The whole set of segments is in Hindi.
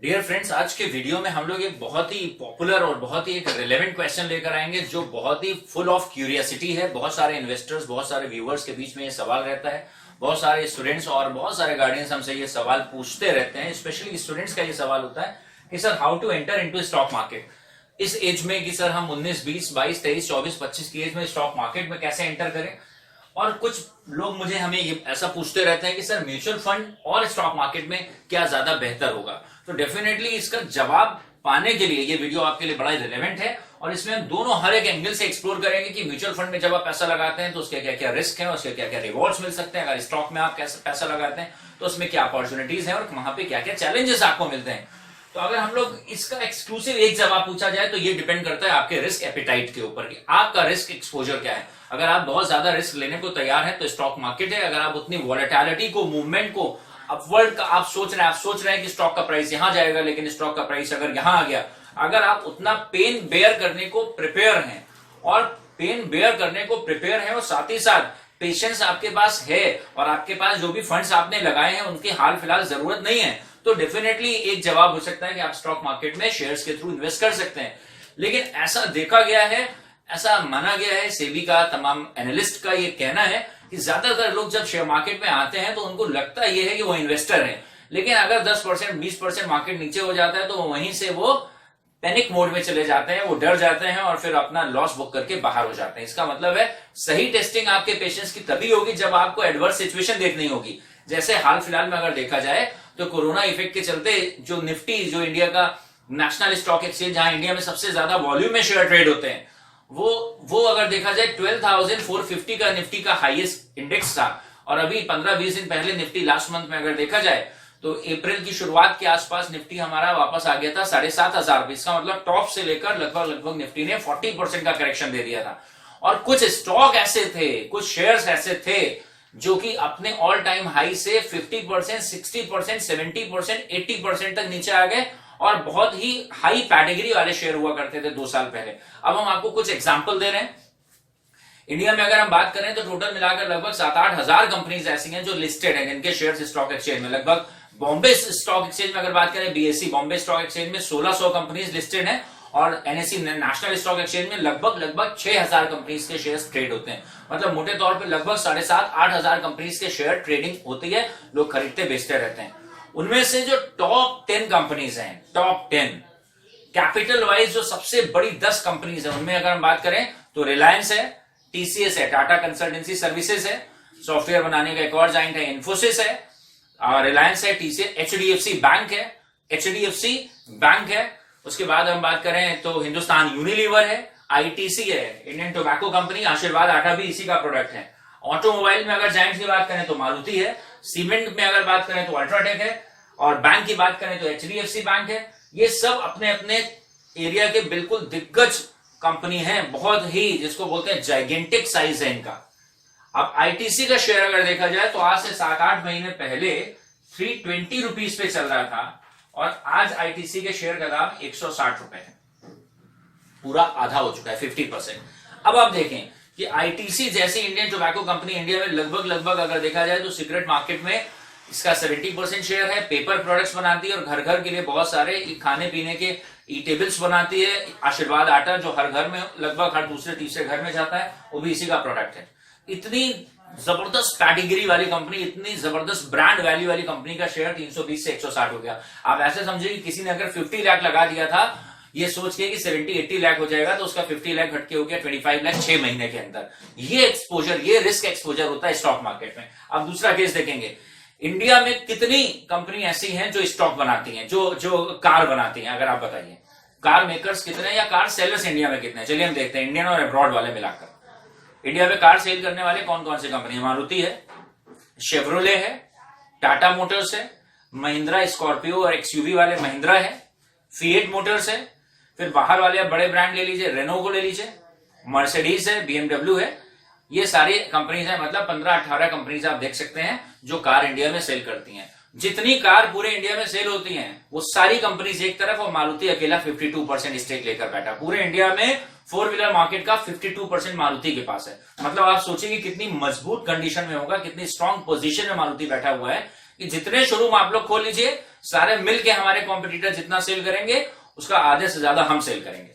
डियर फ्रेंड्स, आज के वीडियो में हम लोग एक बहुत ही पॉपुलर और बहुत ही एक रिलेवेंट क्वेश्चन लेकर आएंगे जो बहुत ही फुल ऑफ क्यूरियोसिटी है। बहुत सारे इन्वेस्टर्स, बहुत सारे व्यूअर्स के बीच में ये सवाल रहता है। बहुत सारे स्टूडेंट्स और बहुत सारे गार्डियंस हमसे ये सवाल पूछते रहते हैं। स्पेशली स्टूडेंट्स का ये सवाल होता है कि sir how to enter into stock market इस एज में, कि सर हम 19, 20, 22, 23, 24, 25 की एज में स्टॉक मार्केट में कैसे एंटर करें। और कुछ लोग मुझे हमें ये ऐसा पूछते रहते हैं कि सर म्यूचुअल फंड और स्टॉक मार्केट में क्या ज्यादा बेहतर होगा। तो डेफिनेटली इसका जवाब पाने के लिए ये वीडियो आपके लिए बड़ा रिलेवेंट है और इसमें हम दोनों हर एक एंगल से एक्सप्लोर करेंगे कि म्यूचुअल फंड में जब आप पैसा लगाते हैं तो उसके क्या क्या रिस्क है, उसके क्या क्या रिवॉर्ड्स मिल सकते हैं। अगर स्टॉक में आप कैसे पैसा लगाते हैं तो उसमें क्या अपॉर्चुनिटीज है और वहां पे क्या क्या चैलेंजेस आपको मिलते हैं। तो अगर हम लोग इसका एक्सक्लूसिव एक जवाब पूछा जाए तो ये डिपेंड करता है आपके रिस्क एपिटाइट के ऊपर कि आपका रिस्क एक्सपोजर क्या है। अगर आप बहुत ज्यादा रिस्क लेने को तैयार हैं तो स्टॉक मार्केट है। अगर आप उतनी वॉलेटिलिटी को, मूवमेंट को, अपवर्ड का आप सोच रहे हैं कि स्टॉक का प्राइस यहां जाएगा लेकिन स्टॉक का प्राइस अगर यहां आ गया, अगर आप उतना पेन बेयर करने को प्रिपेयर हैं और साथ ही साथ पेशेंस आपके पास है और आपके पास जो भी फंड्स आपने लगाए हैं उनकी हाल फिलहाल जरूरत नहीं है, तो डेफिनेटली एक जवाब हो सकता है कि आप स्टॉक मार्केट में शेयर्स के थ्रू इन्वेस्ट कर सकते हैं। लेकिन ऐसा देखा गया है, ऐसा माना गया है, सेबी का, तमाम एनालिस्ट का ये कहना है कि ज्यादातर लोग जब शेयर मार्केट में आते हैं तो उनको लगता ये है कि वो इन्वेस्टर हैं, लेकिन अगर 10%, 20% मार्केट नीचे हो जाता है तो वहीं से वो पैनिक मोड में चले जाते हैं, वो डर जाते हैं और फिर अपना लॉस बुक करके बाहर हो जाते हैं। इसका मतलब है सही टेस्टिंग आपके पेशेंस की तभी होगी जब आपको एडवर्स सिचुएशन देखनी होगी। जैसे हाल फिलहाल में अगर देखा जाए तो कोरोना इफेक्ट के चलते जो निफ्टी, जो इंडिया का नेशनल स्टॉक एक्सचेंज, जहां इंडिया में सबसे ज्यादा वॉल्यूम में शेयर ट्रेड होते हैं, वो अगर देखा जाए 12,450 का निफ्टी का हाईएस्ट इंडेक्स था और अभी 15-20 दिन पहले निफ्टी लास्ट मंथ में अगर देखा जाए तो अप्रैल की शुरुआत के आसपास निफ्टी हमारा वापस आ गया था 7,500 पे। इसका मतलब टॉप से लेकर लगभग निफ्टी ने 40% का करेक्शन दे दिया था। और कुछ स्टॉक ऐसे थे, कुछ शेयर्स ऐसे थे जो कि अपने ऑल टाइम हाई से 50%, 60%, 70%, 80% तक नीचे आ गए और बहुत ही हाई कैटेगरी वाले शेयर हुआ करते थे 2 साल पहले। अब हम आपको कुछ एग्जांपल दे रहे हैं। इंडिया में अगर हम बात करें तो टोटल मिलाकर लगभग 7-8 हजार कंपनीज ऐसी हैं जो लिस्टेड हैं, जिनके शेयर्स स्टॉक एक्सचेंज में, लगभग बॉम्बे स्टॉक एक्सचेंज में अगर बात करें, बीएसई बॉम्बे स्टॉक एक्सचेंज में 1600 कंपनीज लिस्टेड हैं और एनएसई नेशनल स्टॉक एक्सचेंज में लगभग 6000 कंपनीज के शेयर्स ट्रेड होते हैं। मतलब मोटे तौर पे लगभग 7,500-8 हजार कंपनीज के शेयर ट्रेडिंग होती है, लोग खरीदते बेचते रहते हैं। उनमें से जो टॉप 10 कंपनीज हैं, टॉप 10 कैपिटल वाइज जो सबसे बड़ी 10 कंपनीज है, उनमें अगर हम बात करें तो रिलायंस है, टीसीएस है, टाटा कंसल्टेंसी सर्विसेज है, सॉफ्टवेयर बनाने का एक और जाइंट है इंफोसिस है, रिलायंस है, टीसीएस, एचडीएफसी बैंक है। उसके बाद हम बात करें तो हिंदुस्तान यूनिलीवर है, आईटीसी है, इंडियन टोबैको कंपनी, आशीर्वाद आटा भी इसी का प्रोडक्ट है। ऑटोमोबाइल में अगर जाइंट की बात करें तो मारुति है, सीमेंट में अगर बात करें तो अल्ट्राटेक है और बैंक की बात करें तो एचडीएफसी बैंक है। ये सब अपने अपने एरिया के बिल्कुल दिग्गज कंपनी है, बहुत ही जिसको बोलते हैं जाइगेंटिक साइज है इनका। अब आईटीसी का शेयर अगर देखा जाए तो आज से 7-8 महीने पहले 320 रुपीज पे चल रहा था और आज आईटीसी के शेयर का दाम 160 रुपए है, पूरा आधा हो चुका है, 50%। अब आप देखें कि आईटीसी जैसी इंडियन टोबैको कंपनी इंडिया में लगभग अगर देखा जाए तो सिगरेट मार्केट में इसका 70% शेयर है, पेपर प्रोडक्ट्स बनाती है और घर घर के लिए बहुत सारे खाने पीने के टेबल्स बनाती है। आशीर्वाद आटा जो हर घर में, लगभग हर दूसरे तीसरे घर में जाता है, वो भी इसी का प्रोडक्ट है। इतनी जबरदस्त कैटेगरी वाली कंपनी, इतनी जबरदस्त ब्रांड वैल्यू वाली कंपनी का शेयर 320 से 160 हो गया। आप ऐसे समझिए कि किसी ने अगर 50 लाख लगा दिया था ये सोच के कि 70-80 लाख हो जाएगा, तो उसका 50 लाख घट के हो गया 25 लाख 6 महीने के अंदर। ये एक्सपोजर, ये रिस्क एक्सपोजर होता है स्टॉक मार्केट में। अब दूसरा केस देखेंगे, इंडिया में कितनी कंपनी ऐसी हैं जो स्टॉक बनाती हैं, जो कार बनाती हैं। अगर आप बताइए कार मेकर्स कितने या कार सेलर्स इंडिया में कितने, चलिए हम देखते हैं इंडियन और अब्रॉड वाले मिलाकर। इंडिया में कार सेल करने वाले कौन कौन सी कंपनी है? मारुति है, शेवरोले है, टाटा मोटर्स है, महिंद्रा स्कॉर्पियो और एक्सयूवी वाले महिंद्रा है, फिएट मोटर्स है। फिर बाहर वाले आप बड़े ब्रांड ले लीजिए, रेनो को ले लीजिए, मर्सिडीज है, बीएमडब्ल्यू है। ये सारी कंपनीज है, मतलब 15-18 कंपनीज आप देख सकते हैं जो कार इंडिया में सेल करती हैं। जितनी कार पूरे इंडिया में सेल होती हैं वो सारी कंपनीज एक तरफ और मारुति अकेला 52% स्टेक लेकर बैठा। पूरे इंडिया में 4 व्हीलर मार्केट का 52% मारुति के पास है। मतलब आप सोचिए कि कितनी मजबूत कंडीशन में होगा, कितनी स्ट्रांग पोजीशन में मारुति बैठा हुआ है कि जितने शोरूम आप लोग खोल लीजिए, सारे मिलके हमारे कॉम्पिटिटर जितना सेल करेंगे उसका आधे से ज्यादा हम सेल करेंगे।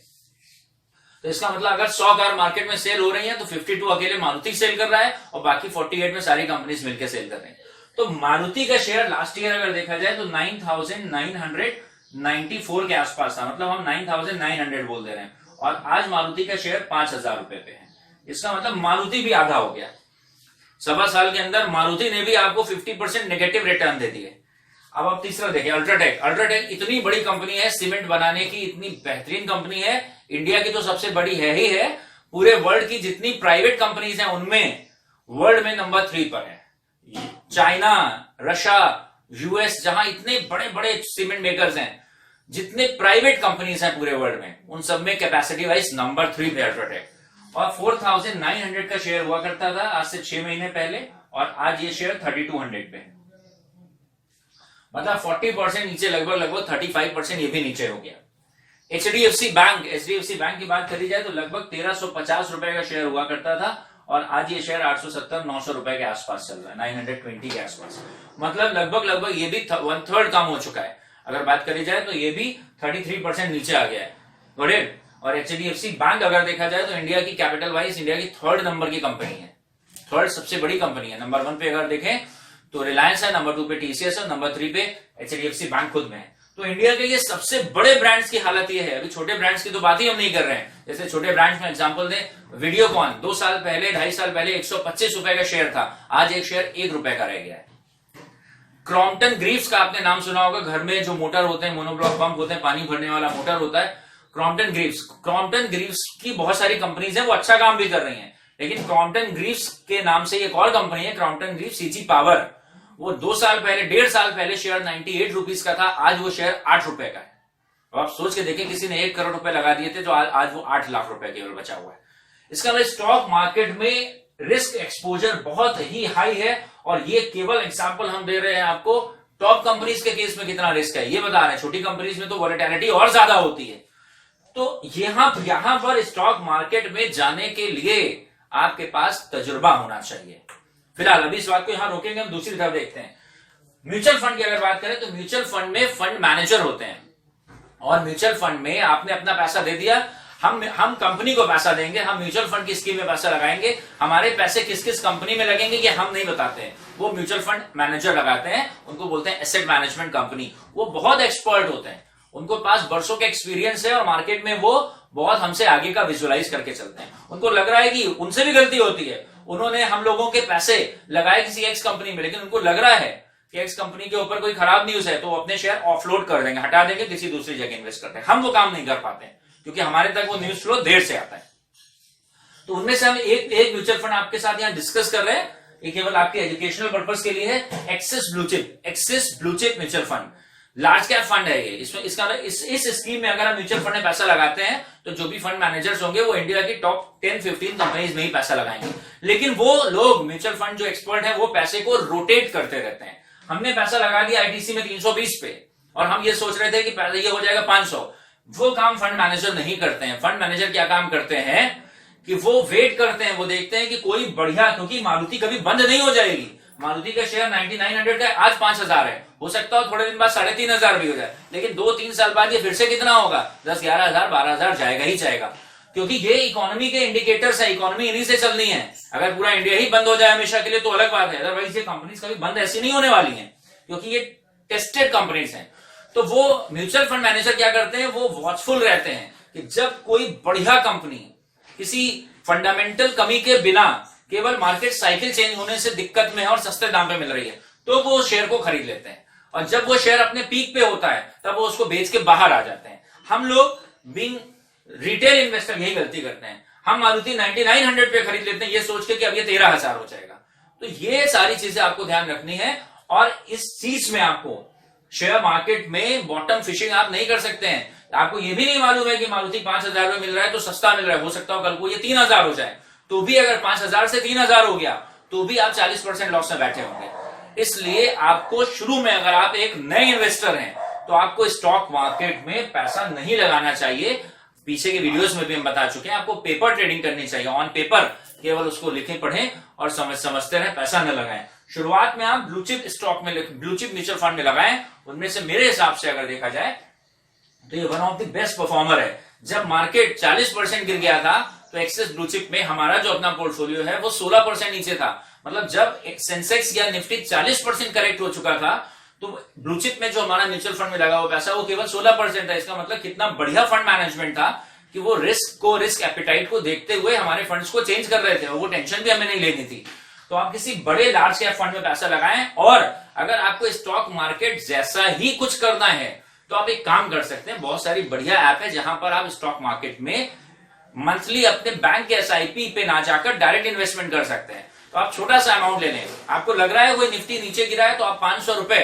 तो इसका मतलब अगर 100 कार मार्केट में सेल हो रही है तो 52 अकेले मारुति सेल कर रहा है और बाकी 48 में सारी कंपनीज मिलकर सेल कर रही है। तो मारुति का शेयर लास्ट ईयर अगर देखा जाए तो 9,994 के आसपास था, मतलब हम 9,900 बोल दे रहे हैं, और आज मारुति का शेयर 5,000 रुपए पे है। इसका मतलब मारुति भी आधा हो गया। 1.25 साल के अंदर मारुति ने भी आपको 50% नेगेटिव रिटर्न दे दिए। अब आप तीसरा देखिए, अल्ट्राटेक। अल्ट्राटेक इतनी बड़ी कंपनी है, सीमेंट बनाने की इतनी बेहतरीन कंपनी है, इंडिया की तो सबसे बड़ी है ही है, पूरे वर्ल्ड की जितनी प्राइवेट कंपनीज हैं उनमें वर्ल्ड में नंबर 3 पर है। चाइना, रशिया, यूएस, जहां इतने बड़े बड़े सीमेंट मेकर्स हैं, जितने प्राइवेट कंपनीज हैं पूरे वर्ल्ड में, उन सब में कैपेसिटी वाइज नंबर 3 पे अल्ट्राटेक। और 4,900 का शेयर हुआ करता था आज से 6 महीने पहले, और आज ये शेयर 3,200 पे है। मतलब 40% नीचे, लगभग 35% ये भी नीचे हो गया। एचडीएफसी बैंक की बात करी जाए तो लगभग 1,350 रुपए का शेयर हुआ करता था, और आज ये शेयर 870-900 रुपए के आसपास चल रहा है, 920 के आसपास। मतलब लगभग ये भी 1/3 कम हो चुका है। अगर बात करी जाए तो ये भी 33% नीचे आ गया है। और एचडीएफसी बैंक अगर देखा जाए तो इंडिया की कैपिटल वाइज इंडिया की 3rd नंबर की कंपनी है, 3rd सबसे बड़ी कंपनी है। नंबर 1 पे अगर देखें तो रिलायंस है, नंबर 2 पे टीसीएस है, नंबर 3 पे एचडीएफसी बैंक खुद में है। तो इंडिया के ये सबसे बड़े ब्रांड्स की हालत ये है। अभी छोटे ब्रांड्स की तो बात ही हम नहीं कर रहे हैं। जैसे छोटे ब्रांड्स में एग्जांपल दें, वीडियोकॉन 2 साल पहले, 2.5 साल पहले 125 रुपए का शेयर था, आज एक शेयर 1 रुपए का रह गया है। क्रॉम्पटन ग्रीव्स का आपने नाम सुना होगा, घर में जो मोटर होते हैं, मोनोब्लॉक पंप होते हैं, पानी भरने वाला मोटर होता है, क्रॉम्पटन ग्रीव्स की बहुत सारी कंपनीज हैं, वो अच्छा काम भी कर रही हैं। लेकिन क्रॉम्पटन ग्रीव्स के नाम से एक और कंपनी है, क्रॉम्पटन ग्रीव्स सीजी पावर, वो 2 साल पहले, 1.5 साल पहले शेयर 98 रुपीज का था, आज वो शेयर 8 रुपए का है। अब आप सोच के देखें, किसी ने 1 करोड़ रुपए लगा दिए थे तो आज वो 8 लाख रुपए केवल बचा हुआ है। इसका मतलब स्टॉक मार्केट में रिस्क एक्सपोजर बहुत ही हाई है, और ये केवल एग्जांपल हम दे रहे हैं आपको। टॉप कंपनीज के केस में कितना रिस्क है ये बता रहे हैं, छोटी कंपनीज में तो वॉलेटिलिटी और ज्यादा होती है। तो यहां पर स्टॉक मार्केट में जाने के लिए आपके पास तजुर्बा होना चाहिए। फिलहाल अभी इस बात को यहां रोकेंगे, हम दूसरी तरफ देखते हैं। म्यूचुअल फंड की अगर बात करें तो म्यूचुअल फंड में फंड मैनेजर होते हैं, और म्यूचुअल फंड में आपने अपना पैसा दे दिया, हम कंपनी को पैसा देंगे, हम म्यूचुअल फंड की स्कीम में पैसा लगाएंगे। हमारे पैसे किस किस कंपनी में लगेंगे ये हम नहीं बताते हैं, वो म्यूचुअल फंड मैनेजर लगाते हैं, उनको बोलते हैं एसेट मैनेजमेंट कंपनी। वो बहुत एक्सपर्ट होते हैं, उनको पास बरसों का एक्सपीरियंस है, और मार्केट में वो बहुत हमसे आगे का विजुअलाइज करके चलते हैं। उनको लग रहा है कि उनसे भी गलती होती है, उन्होंने हम लोगों के पैसे लगाए किसी एक्स कंपनी में, लेकिन उनको लग रहा है कि एक्स कंपनी के ऊपर कोई खराब न्यूज है, तो वो अपने शेयर ऑफलोड कर देंगे, हटा देंगे, किसी दूसरी जगह इन्वेस्ट करते हैं। हम वो काम नहीं कर पाते हैं क्योंकि हमारे तक वो न्यूज फ्लो देर से आता है। तो उनमें से हम एक म्यूचुअल फंड आपके साथ यहां डिस्कस कर रहे हैं, ये केवल आपके एजुकेशनल पर्पस के लिए है। Axis blue chip mutual fund, large cap fund है ये। इसमें इस स्कीम में अगर हम म्यूचुअल फंड में पैसा लगाते हैं तो जो भी फंड मैनेजर्स होंगे वो इंडिया की टॉप 10-15 कंपनीज में ही पैसा लगाएंगे। लेकिन वो लोग म्यूचुअल फंड जो एक्सपर्ट है वो पैसे को रोटेट करते रहते हैं। हमने पैसा लगा दिया आईटीसी में 320 पे, और हम ये सोच रहे थे कि पैसा ये हो जाएगा 500। वो काम फंड मैनेजर नहीं करते हैं। फंड मैनेजर क्या काम करते हैं कि वो वेट करते हैं, वो देखते हैं कि कोई बढ़िया, क्योंकि मारुति कभी बंद नहीं हो जाएगी। मारुति का शेयर 9,900 का आज 5,000 है, हो सकता है थोड़े दिन बाद 3,500 भी हो जाए, लेकिन 2-3 साल बाद ये फिर से कितना होगा, 10-11,000 12,000 जाएगा ही जाएगा। क्योंकि ये इकोनॉमी के इंडिकेटर्स है, इकोनॉमी इन्हीं से चलनी है। अगर पूरा इंडिया ही बंद हो जाए हमेशा के लिए तो अलग बात है, अदरवाइज ये कंपनीज कभी बंद ऐसी नहीं होने वाली है, क्योंकि ये टेस्टेड कंपनीज हैं। तो वो म्यूचुअल फंड मैनेजर क्या करते हैं, वो वॉचफुल रहते हैं कि जब कोई बढ़िया कंपनी किसी फंडामेंटल कमी के बिना केवल मार्केट साइकिल चेंज होने से दिक्कत में है और सस्ते दाम पे मिल रही है, तो वो शेयर को खरीद लेते हैं। और जब वो शेयर अपने पीक पे होता है तब वो उसको बेच के बाहर आ जाते हैं। हम लोग बीइंग रिटेल इन्वेस्टर यही गलती करते हैं। हम मारुति 9,900 पे खरीद लेते हैं ये सोच के कि अब ये 13,000 हो जाएगा। तो ये सारी चीजें आपको ध्यान रखनी है, और इस चीज में आपको शेयर मार्केट में बॉटम फिशिंग आप नहीं कर सकते हैं। आपको ये भी नहीं मालूम है कि मारुति 5,000 में मिल रहा है तो सस्ता मिल रहा है, हो सकता हो कल को ये 3,000 हो जाए, तो भी अगर 5,000 से 3,000 हो गया तो भी आप 40% लॉस में बैठे होंगे। इसलिए आपको शुरू में, अगर आप एक नए इन्वेस्टर हैं, तो आपको स्टॉक मार्केट में पैसा नहीं लगाना चाहिए। पीछे के वीडियोस में भी हम बता चुके हैं, आपको पेपर ट्रेडिंग करनी चाहिए, ऑन पेपर केवल उसको लिखें पढ़ें और समझते रहें, पैसा न लगाएं। शुरुआत में आप ब्लू चिप स्टॉक में, ब्लू चिप म्यूचुअल फंड में लगाएं। उनमें से मेरे हिसाब से अगर देखा जाए तो ये one of the best performer है। जब मार्केट 40% गिर गया था तो एक्सिस ब्लू चिप में हमारा जो अपना पोर्टफोलियो है वो 16% नीचे था। मतलब जब सेंसेक्स या निफ्टी 40% करेक्ट हो चुका था तो ब्लू चिप में जो हमारा म्यूचुअल फंड में लगा हुआ पैसा वो केवल 16% था। इसका मतलब कितना बढ़िया फंड मैनेजमेंट था कि वो रिस्क एपिटाइट को देखते हुए हमारे फंड्स को चेंज कर रहे थे और वो टेंशन भी हमें नहीं लेनी थी। तो आप किसी बड़े लार्ज कैप फंड में पैसा लगाएं, और अगर आपको स्टॉक मार्केट जैसा ही कुछ करना है तो आप एक काम कर सकते हैं। बहुत सारी बढ़िया ऐप है जहां पर आप स्टॉक मार्केट में मंथली अपने बैंक के एसआईपी पे ना जाकर डायरेक्ट इन्वेस्टमेंट कर सकते हैं। तो आप छोटा सा अमाउंट ले लें। आपको लग रहा है कोई निफ्टी नीचे गिरा है तो आप 500 रुपए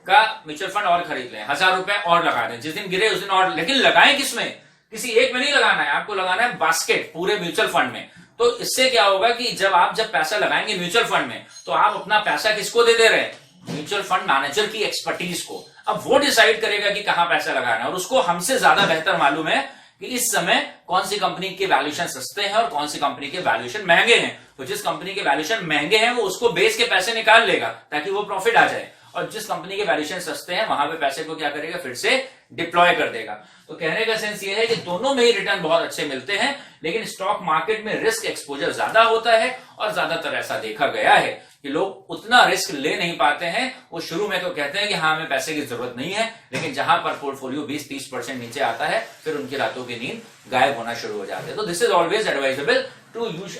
का म्यूचुअल फंड और खरीद लें, 1000 रुपए और लगा दें। जिस दिन गिरे उस दिन और, लेकिन लगाएं किसमें? किसी एक में नहीं लगाना है, आपको लगाना है बास्केट पूरे म्यूचुअल फंड में। तो इससे क्या होगा कि जब पैसा लगाएंगे म्यूचुअल फंड में तो आप अपना पैसा किसको दे दे रहे हैं? म्यूचुअल फंड मैनेजर की एक्सपर्टीज को। अब वो डिसाइड करेगा कि कहां पैसा लगाना है, और उसको हमसे ज्यादा बेहतर मालूम है कि इस समय कौन सी कंपनी के वैल्यूएशन सस्ते हैं और कौन सी कंपनी के वैल्यूएशन महंगे हैं। तो जिस कंपनी के वैल्यूएशन महंगे हैं वो उसको बेच के पैसे निकाल लेगा ताकि वो प्रॉफिट आ जाए, और जिस कंपनी के वैल्यूएशन सस्ते हैं वहां पे पैसे को क्या करेगा? फिर से डिप्लॉय कर देगा। तो कहने का सेंस ये है कि दोनों में ही रिटर्न बहुत अच्छे मिलते हैं, लेकिन स्टॉक मार्केट में रिस्क एक्सपोजर ज्यादा होता है, और ज्यादातर ऐसा देखा गया है कि लोग उतना रिस्क ले नहीं पाते हैं। वो शुरू में तो कहते हैं कि हाँ हमें पैसे की जरूरत नहीं है, लेकिन जहां पर पोर्टफोलियो 20-30% नीचे आता है फिर उनकी रातों की नींद गायब होना शुरू हो जाती है। तो this is always advisable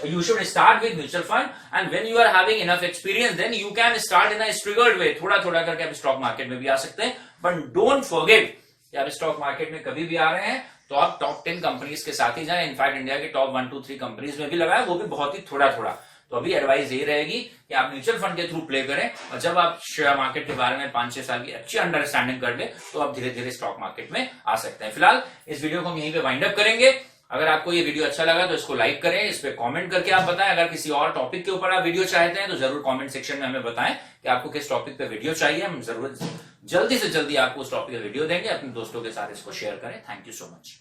you should start with mutual fund, and when you are having enough experience then you can start in a staggered way। थोड़ा थोड़ा करके आप स्टॉक मार्केट में भी आ सकते हैं, बट डोंट फॉरगेट कि आप स्टॉक मार्केट में कभी भी आ रहे हैं तो आप टॉप 10 कंपनीज के साथ ही जाएं। इनफैक्ट इंडिया के टॉप 1, 2, 3 कंपनीज में भी लगाए, वो भी बहुत ही थोड़ा थोड़ा। तो अभी एडवाइस ये रहेगी कि आप म्यूचुअल फंड के थ्रू प्ले करें, और जब आप शेयर मार्केट के बारे में 5-6 साल की अच्छी अंडरस्टैंडिंग कर ले तो आप धीरे धीरे स्टॉक मार्केट में आ सकते हैं। फिलहाल इस वीडियो को हम यहीं पे वाइंड अप करेंगे। अगर आपको ये वीडियो अच्छा लगा तो इसको लाइक करें, इस पे कमेंट करके आप बताएं। अगर किसी और टॉपिक के ऊपर आप वीडियो चाहते हैं तो जरूर कमेंट सेक्शन में हमें बताएं कि आपको किस टॉपिक पे वीडियो चाहिए। हम जरूर जल्दी से जल्दी आपको उस टॉपिक पे वीडियो देंगे। अपने दोस्तों के साथ इसको शेयर करें। Thank you so much.